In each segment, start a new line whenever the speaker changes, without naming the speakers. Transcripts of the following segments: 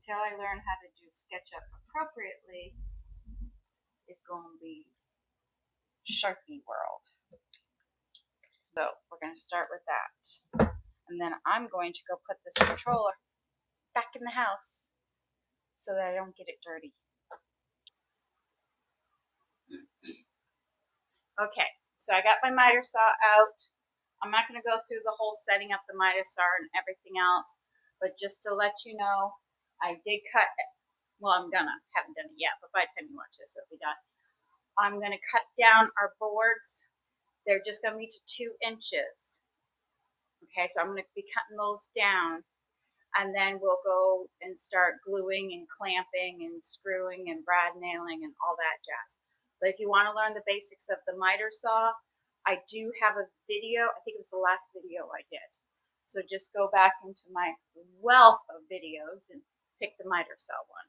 until I learn how to do SketchUp appropriately, is going to be Sharpie world. So we're going to start with that. And then I'm going to go put this controller back in the house so that I don't get it dirty. Okay, so I got my miter saw out. I'm not going to go through the whole setting up the miter saw and everything else, but just to let you know, I did cut, well, haven't done it yet, but by the time you watch this, it'll be done. I'm going to cut down our boards. They're just going to be to 2 inches. Okay, so I'm going to be cutting those down, and then we'll go and start gluing and clamping and screwing and brad nailing and all that jazz. But if you want to learn the basics of the miter saw, I do have a video. I think it was the last video I did. So just go back into my wealth of videos and pick the miter saw one.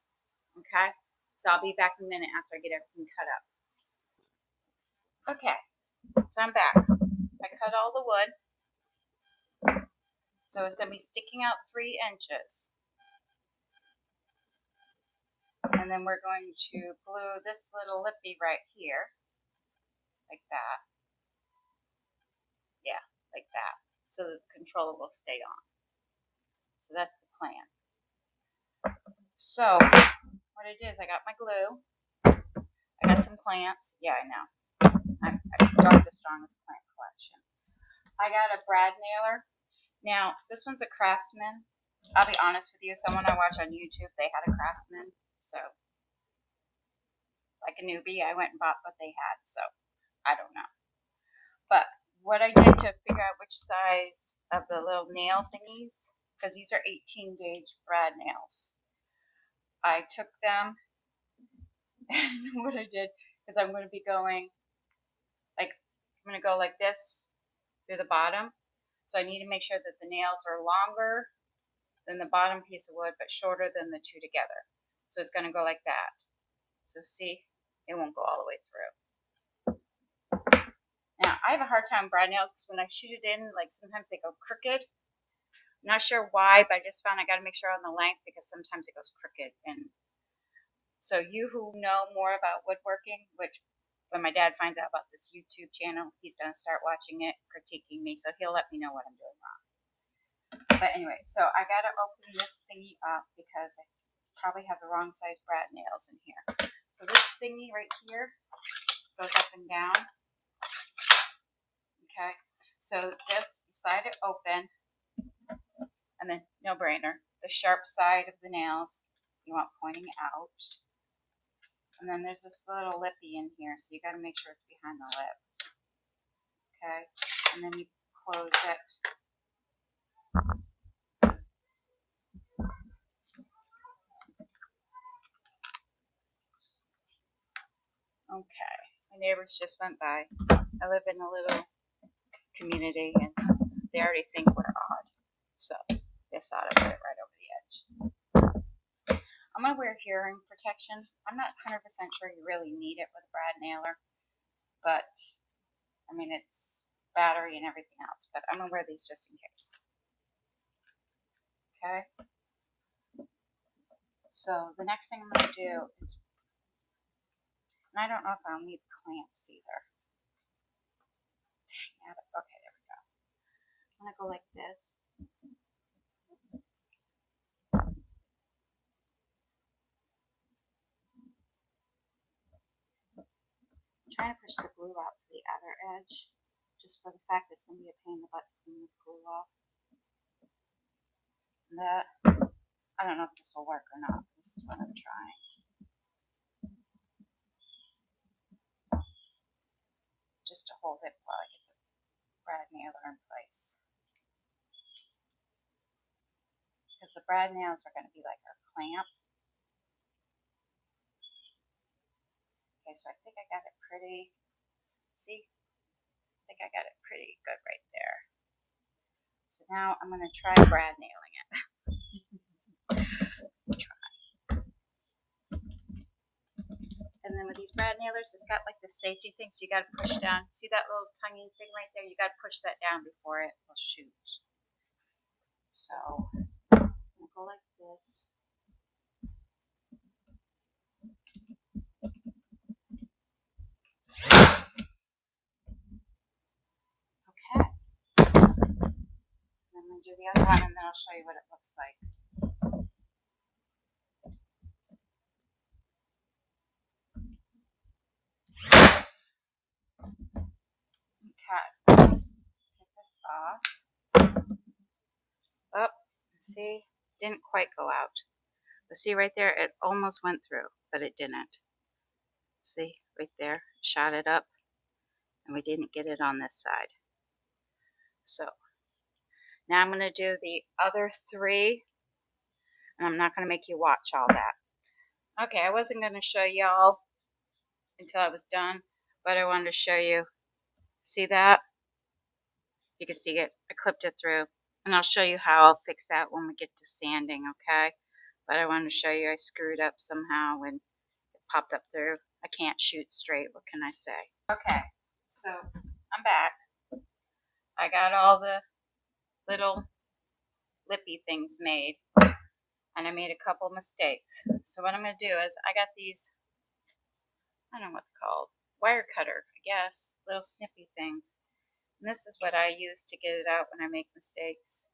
Okay? So I'll be back in a minute after I get everything cut up. Okay, so I'm back. I cut all the wood. So it's going to be sticking out 3 inches. And then we're going to glue this little lippy right here, like that. Yeah, like that, so that the controller will stay on. So that's the plan. So what I did is I got my glue. I got some clamps. Yeah, I know. I don't have the strongest clamp collection. I got a brad nailer. Now, this one's a Craftsman. I'll be honest with you, someone I watch on YouTube, they had a Craftsman. So, like a newbie, I went and bought what they had. So, I don't know. But what I did to figure out which size of the little nail thingies, because these are 18 gauge brad nails, I took them, and what I did is I'm going to be going, like, I'm going to go like this through the bottom. So I need to make sure that the nails are longer than the bottom piece of wood, but shorter than the 2 together. So it's going to go like that. So see, it won't go all the way through. Now, I have a hard time brad nails because when I shoot it in, like sometimes they go crooked. I'm not sure why, but I just found I got to make sure on the length because sometimes it goes crooked. And so you who know more about woodworking, which when my dad finds out about this YouTube channel, he's going to start watching it, critiquing me, so he'll let me know what I'm doing wrong. But anyway, so I got to open this thingy up because I probably have the wrong size brad nails in here. So this thingy right here goes up and down. Okay, so this, you slide it open, and then no brainer, the sharp side of the nails you want pointing out. And then there's this little lippy in here, so you got to make sure it's behind the lip. Okay, and then you close it. Okay, my neighbors just went by. I live in a little community, and they already think we're odd, so they thought I'd put it right over the edge. I'm going to wear hearing protection. I'm not 100% sure you really need it with a brad nailer, but I mean it's battery and everything else, but I'm going to wear these just in case. Okay, so the next thing I'm going to do is, and I don't know if I'll need clamps either. Dang it. Okay, there we go. I'm going to go like this. I'm trying to push the glue out to the outer edge, just for the fact that it's going to be a pain in the butt to clean this glue off. And that, I don't know if this will work or not. This is what I'm trying. Just to hold it while I get the brad nailer in place. Because the brad nails are going to be like our clamp. Okay, so I think I got it pretty, see? I think I got it pretty good right there. So now I'm going to try brad nailing it. Try. And then with these brad nailers, it's got like the safety thing, so you got to push down. See that little tiny thing right there? You got to push that down before it will shoot. So I'm going to go like this. then I'll show you what it looks like. Okay, take this off. Oh, see, didn't quite go out. But see right there, it almost went through, but it didn't. See, right there, shot it up, and we didn't get it on this side. So, now I'm going to do the other 3, and I'm not going to make you watch all that. Okay, I wasn't going to show y'all until I was done, but I wanted to show you. See that? You can see it. I clipped it through, and I'll show you how I'll fix that when we get to sanding, okay? But I wanted to show you I screwed up somehow when it popped up through. I can't shoot straight. What can I say? Okay, so I'm back. I got all the little lippy things made, and I made a couple mistakes. So what I'm going to do is I got these, I don't know what they're called, wire cutter, I guess, little snippy things. And this is what I use to get it out when I make mistakes.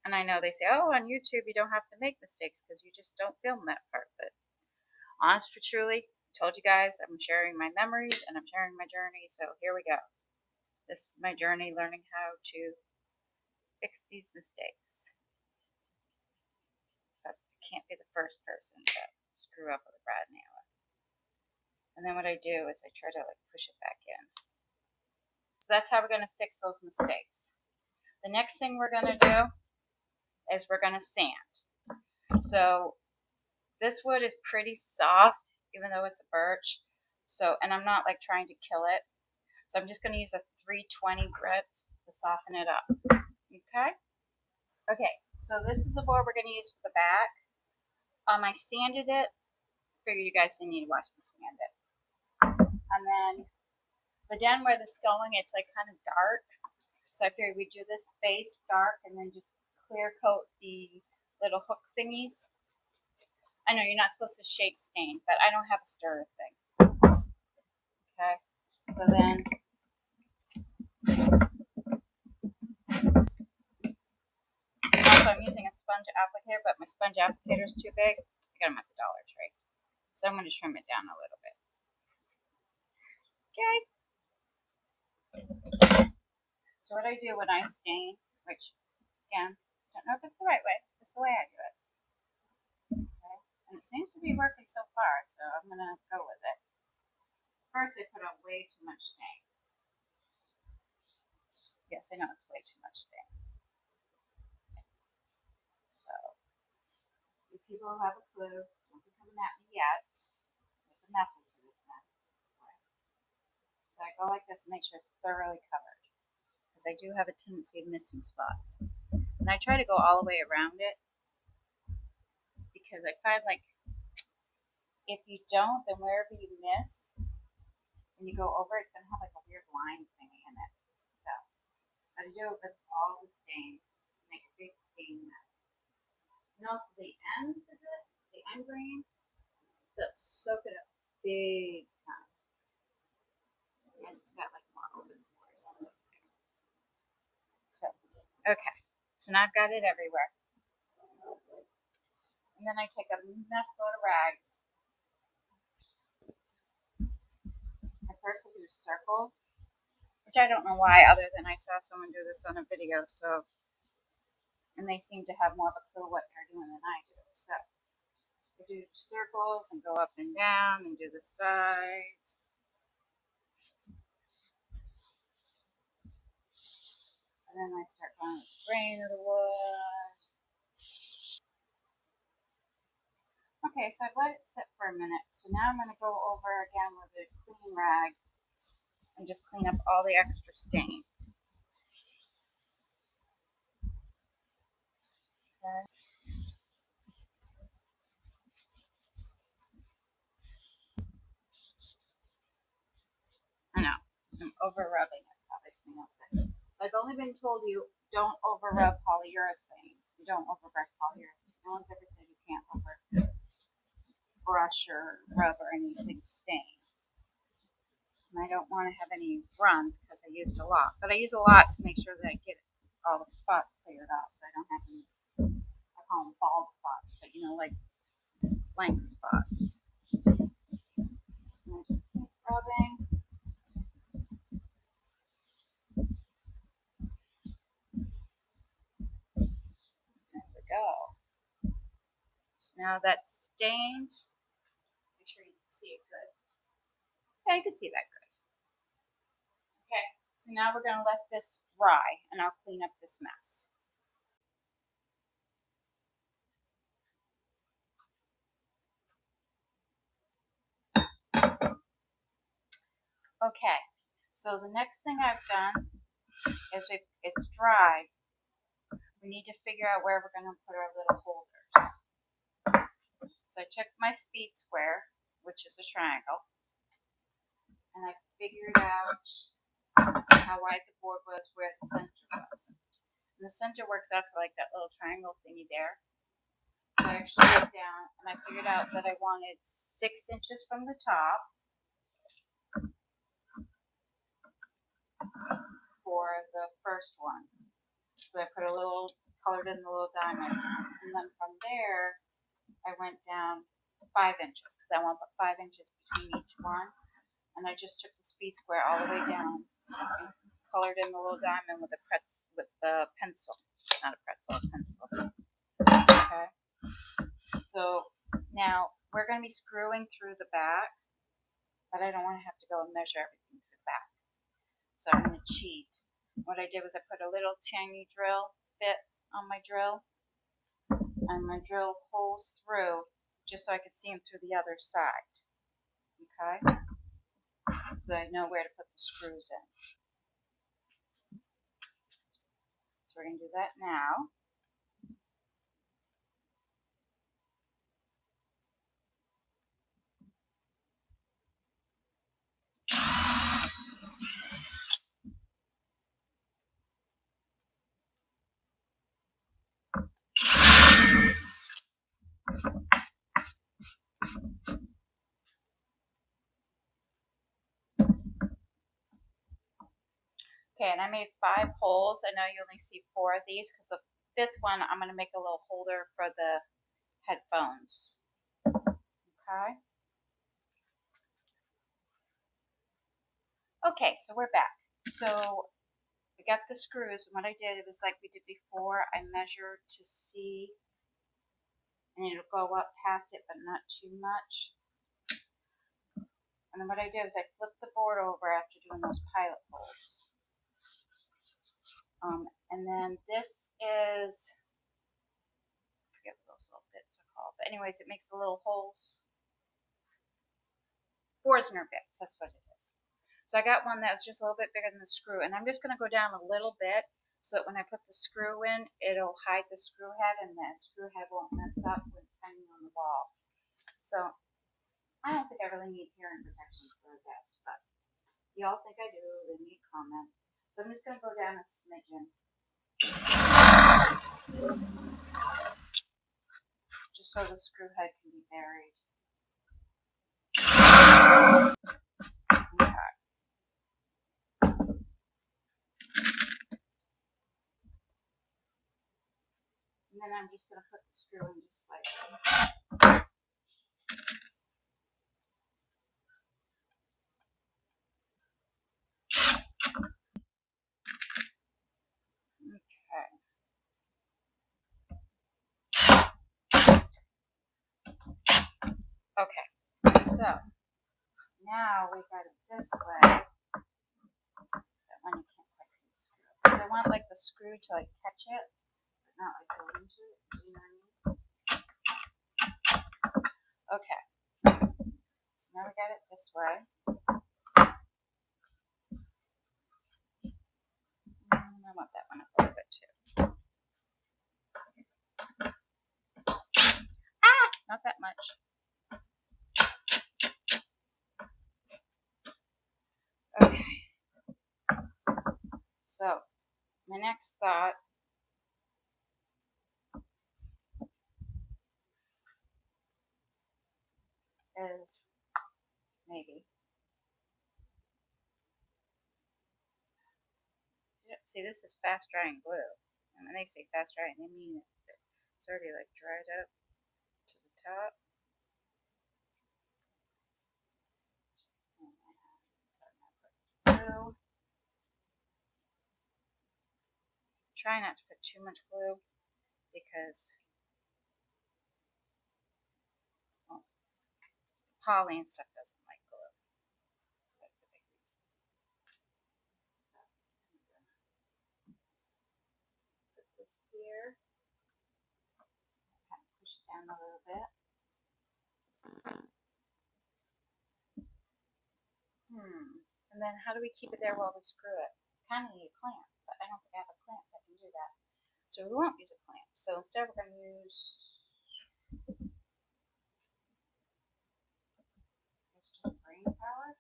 And I know they say, oh, on YouTube you don't have to make mistakes because you just don't film that part. But honest for truly, I told you guys I'm sharing my memories and I'm sharing my journey. So here we go. This is my journey learning how to fix these mistakes. Because I can't be the first person to screw up with a brad nailer. And then what I do is I try to like push it back in. So that's how we're going to fix those mistakes. The next thing we're going to do is we're going to sand. So this wood is pretty soft, even though it's a birch. So, and I'm not like trying to kill it. So I'm just going to use a 320 grit to soften it up. Okay? Okay, so this is the board we're going to use for the back. I sanded it. Figured you guys didn't need to watch me sand it. And then the den where this is going, it's like kind of dark. So I figured we'd do this base dark and then just clear coat the little hook thingies. I know you're not supposed to shake stain, but I don't have a stirrer thing. Okay, so then also I'm using a sponge applicator, but my sponge applicator is too big. I got them at the Dollar Tree. So I'm going to trim it down a little bit. Okay. So what I do when I stain, which again, don't know if it's the right way, it's the way I do it. Okay. And it seems to be working so far, so I'm going to go with it. First I put on way too much stain. Yes, I know it's way too much stain. So, you people who have a clue, don't be coming at me yet. There's a method to this madness. So I go like this and make sure it's thoroughly covered. Because I do have a tendency of missing spots. And I try to go all the way around it. Because I find like, if you don't, then wherever you miss, when you go over, it's going to have like a weird line thingy in it. So, I do it with all the stain. Make a big stain mess. And also the ends of this, the end grain, so soak it up big time. I just got like more open pores and stuff there. So, okay. So now I've got it everywhere. And then I take a mess load of rags. I first do circles, which I don't know why, other than I saw someone do this on a video. So, and they seem to have more of a clue what they're doing than I do. So, I do circles and go up and down and do the sides. And then I start going with the grain of the wood. Okay, so I've let it sit for a minute. So now I'm going to go over again with a clean rag and just clean up all the extra stain. Okay. I know, I'm over rubbing it, obviously. I've only been told you don't over rub polyurethane. You don't over brush polyurethane. No one's ever said you can't over brush or rub or anything stain. And I don't want to have any runs because I used a lot. But I use a lot to make sure that I get all the spots cleared off so I don't have any, I call them bald spots, but you know, like blank spots. Rubbing. There we go. So now that's stained. Make sure you can see it good. Yeah, you can see that good. Okay, so now we're going to let this dry and I'll clean up this mess. Okay, so the next thing I've done is it's dry. We need to figure out where we're going to put our little holders. So I took my speed square, which is a triangle, and I figured out how wide the board was, where the center was. And the center works out to like that little triangle thingy there. So I actually went down and I figured out that I wanted 6 inches from the top for the first one. So I put a little, colored in the little diamond. And then from there, I went down 5 inches because I want to put 5 inches between each one. And I just took the speed square all the way down and colored in the little diamond with the pencil. Not a pretzel, a pencil. Okay. So now we're going to be screwing through the back, but I don't want to have to go and measure everything through the back. So I'm going to cheat. What I did was I put a little tiny drill bit on my drill, and my drill holes through just so I could see them through the other side. Okay? So I know where to put the screws in. So we're going to do that now. Okay, and I made 5 holes. I know you only see 4 of these because the 5th one I'm going to make a little holder for the headphones. Okay. Okay, so we're back. So I got the screws, and what I did, it was like we did before. I measured to see, and it'll go up past it, but not too much. And then what I did was I flipped the board over after doing those pilot holes. And then this is, I forget what those little bits are called, but anyways, it makes the little holes. Borsner bits, that's what it is. So I got one that was just a little bit bigger than the screw, and I'm just going to go down a little bit so that when I put the screw in, it'll hide the screw head and the screw head won't mess up when it's hanging on the wall. So I don't think I really need hearing protection for this, but if y'all think I do, then you comment. So I'm just going to go down a smidgen. Just so the screw head can be buried. Okay. And then I'm just going to put the screw in just slightly. Okay. Okay. So now we got it this way. That one you can't quite see the screw. Because I want like the screw to like catch it, but not like go into it. You know what I mean? Okay. So now we got it this way. And I want that one up a little bit too. Ah! Not that much. Okay. So my next thought is maybe See, this is fast drying glue. And when they say fast drying, they mean it's already like dried up to the top. So I'm going to put glue. Try not to put too much glue because Polly and stuff doesn't like glue. That's a big reason. So I'm going to put this here. Kind of push it down a little bit. And then how do we keep it there while we screw it? Kind of need a clamp, but I don't think I have a clamp that can do that. So we won't use a clamp. So instead we're going to use just brain power.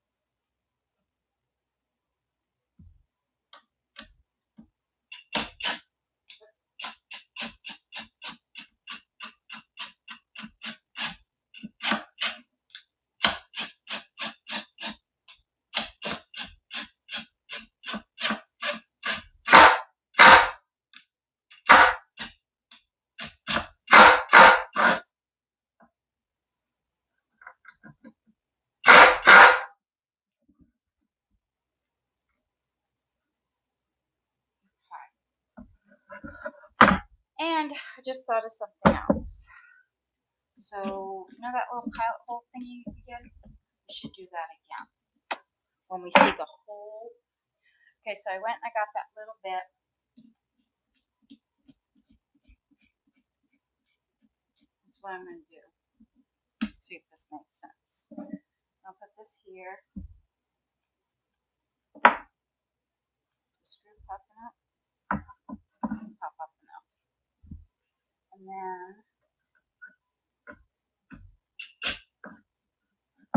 And I just thought of something else. So, you know that little pilot hole thingy we did? We should do that again. When we see the hole. Okay, so I went and I got that little bit. That's what I'm going to do. See if this makes sense. I'll put this here. Is the screw popping up? It doesn't pop up enough. And then,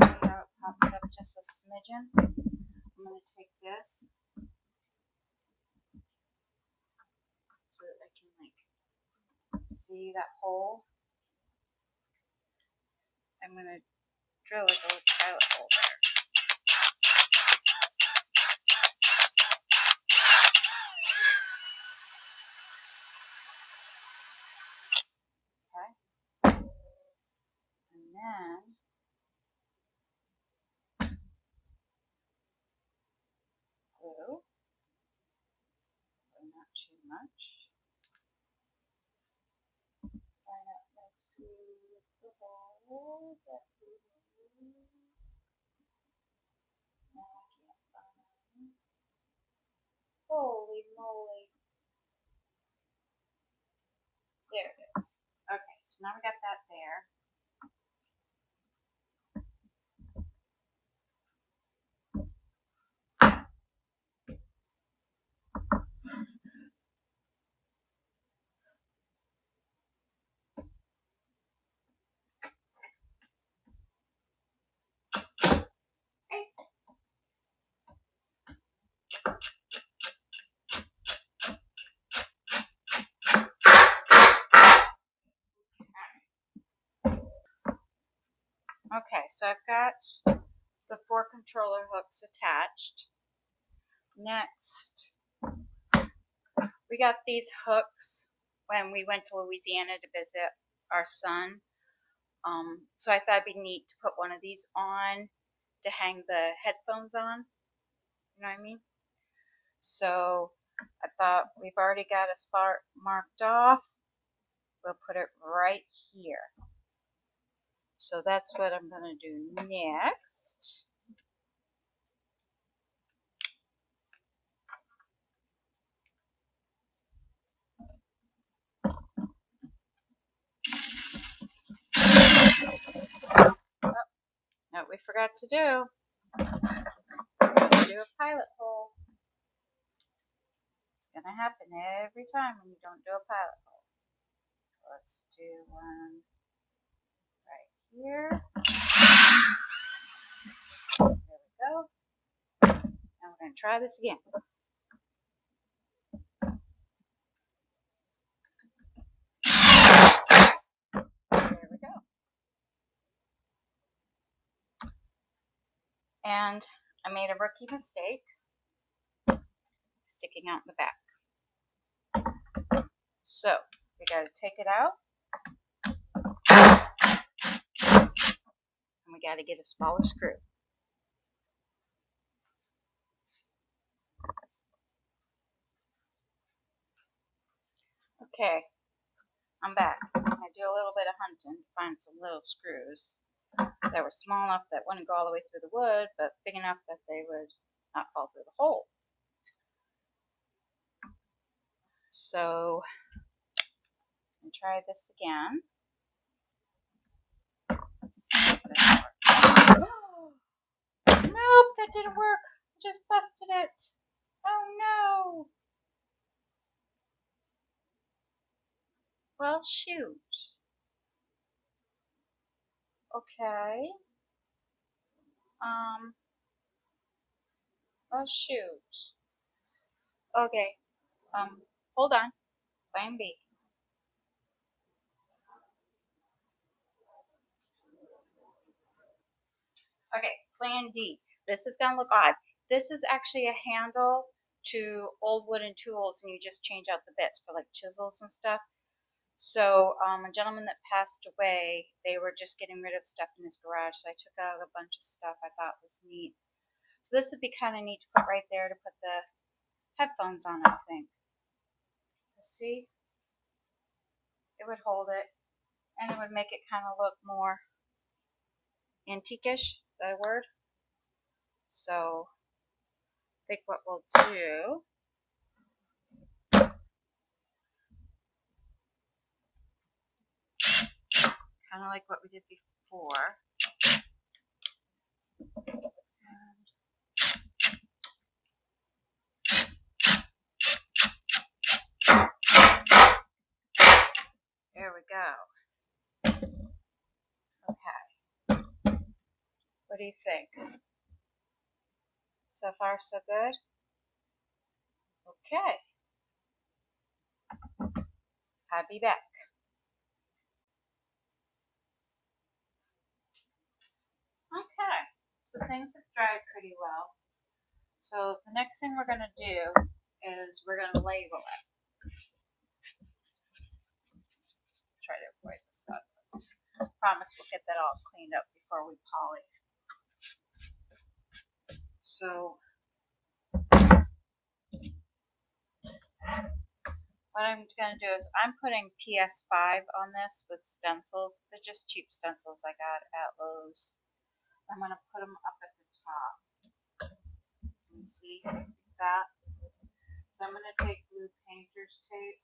see how it pops up just a smidgen? I'm going to take this so that I can see that hole. I'm going to drill like a little pilot hole there. Okay. And then glue, but not too much. Line up next to the hole that we need. Now I can't find. Holy moly. There it is. Okay, so now we got that there. Okay, so I've got the 4 controller hooks attached. Next, we got these hooks when we went to Louisiana to visit our son. So I thought it'd be neat to put one of these on to hang the headphones on. You know what I mean? So I thought we've already got a spot marked off. We'll put it right here. So that's what I'm going to do next. Oh, no, we forgot to do. We're going to do a pilot hole. It's going to happen every time when you don't do a pilot hole. So let's do one right here. There we go. Now we're going to try this again. There we go. And I made a rookie mistake sticking out in the back. So we got to take it out, and we got to get a smaller screw. Okay, I'm back. I do a little bit of hunting to find some little screws that were small enough that wouldn't go all the way through the wood, but big enough that they would not fall through the hole. So, I'm gonna try this again. Let's see if this works. Nope, that didn't work. I just busted it. Oh no. Well, shoot. Okay. Oh shoot. Okay. Hold on. Plan B. Okay, plan D. This is gonna look odd. This is actually a handle to old wooden tools, and you just change out the bits for like chisels and stuff. So a gentleman that passed away, they were just getting rid of stuff in his garage, so I took out a bunch of stuff I thought was neat. So this would be kind of neat to put right there to put the headphones on, I think. See? It would hold it, and it would make it kind of look more antique-ish, is that a word? So I think what we'll do, kind of like what we did before. There we go. Okay. What do you think? So far, so good? Okay. I'll be back. Okay. So things have dried pretty well. So the next thing we're going to do is we're going to label it. Try to avoid the sawdust. Promise we'll get that all cleaned up before we poly. So what I'm going to do is I'm putting PS5 on this with stencils. They're just cheap stencils I got at Lowe's. I'm going to put them up at the top. You see that? So I'm going to take blue painter's tape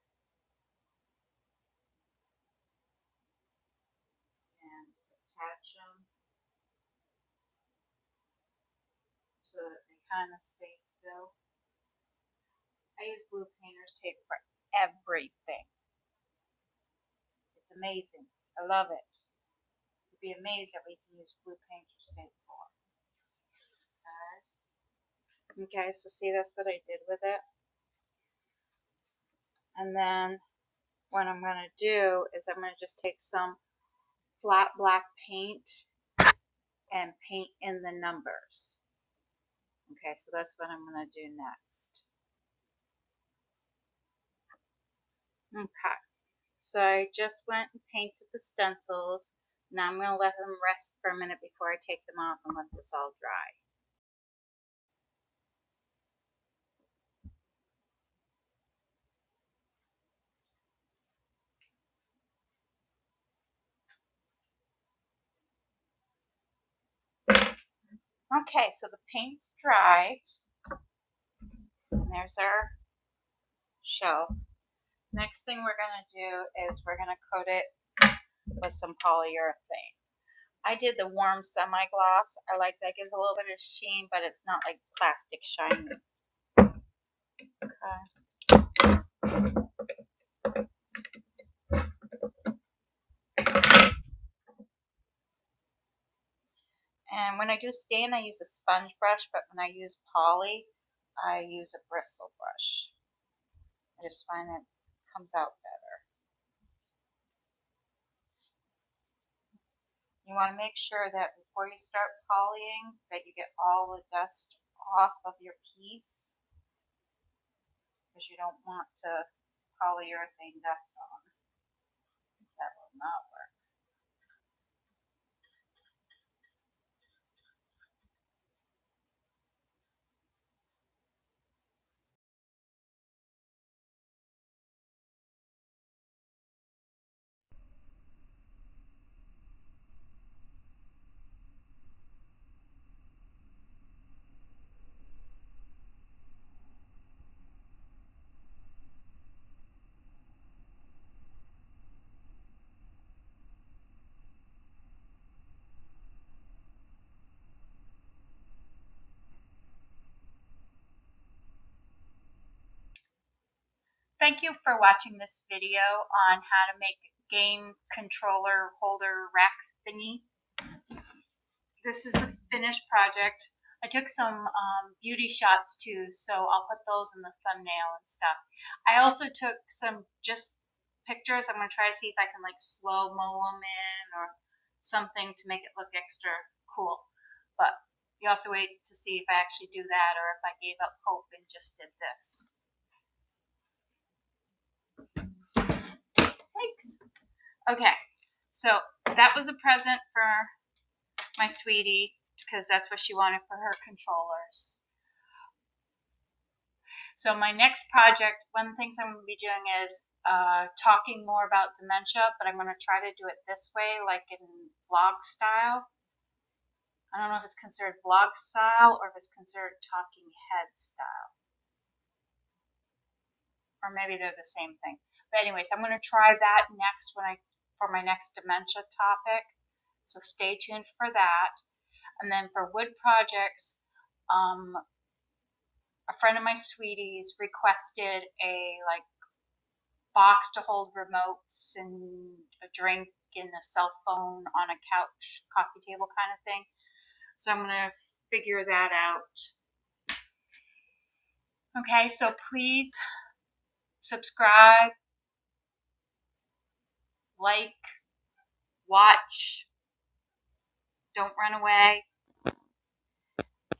and attach them so that they kind of stay still. I use blue painter's tape for everything. It's amazing. I love it. You'd be amazed at what you can use blue painter's tape for. Okay, so see, that's what I did with it. And then what I'm going to do is I'm going to just take some flat black paint and paint in the numbers. Okay, so that's what I'm going to do next. Okay, so I just went and painted the stencils. Now I'm going to let them rest for a minute before I take them off and let this all dry. Okay, so the paint's dried. And there's our shelf. Next thing we're going to do is we're going to coat it with some polyurethane. I did the warm semi-gloss. I like that. It gives a little bit of sheen, but it's not like plastic shiny. And when I do stain, I use a sponge brush, but when I use poly, I use a bristle brush. I just find it comes out better. You want to make sure that before you start polying that you get all the dust off of your piece, because you don't want to polyurethane dust on. That will not work. Thank you for watching this video on how to make game controller holder rack thingy. This is the finished project. I took some beauty shots too, so I'll put those in the thumbnail and stuff. I also took some just pictures. I'm going to try to see if I can like slow-mo them in or something to make it look extra cool. But you'll have to wait to see if I actually do that or if I gave up hope and just did this. Thanks. Okay, so that was a present for my sweetie because that's what she wanted for her controllers. So my next project, one of the things I'm going to be doing is talking more about dementia, but I'm going to try to do it this way, like in vlog style. I don't know if it's considered vlog style or if it's considered talking head style. Or maybe they're the same thing. But anyways, I'm going to try that next for my next dementia topic. So stay tuned for that. And then for wood projects, a friend of my sweetie's requested a like box to hold remotes and a drink and a cell phone on a couch, coffee table kind of thing. So I'm going to figure that out. Okay, so please subscribe, like, watch, don't run away.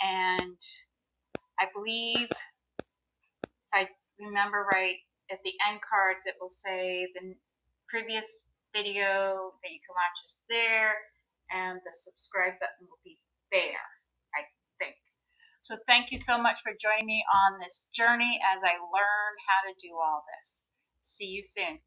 And I believe, if I remember right, at the end cards it will say the previous video that you can watch is there and the subscribe button will be there, I think. So thank you so much for joining me on this journey as I learn how to do all this. See you soon.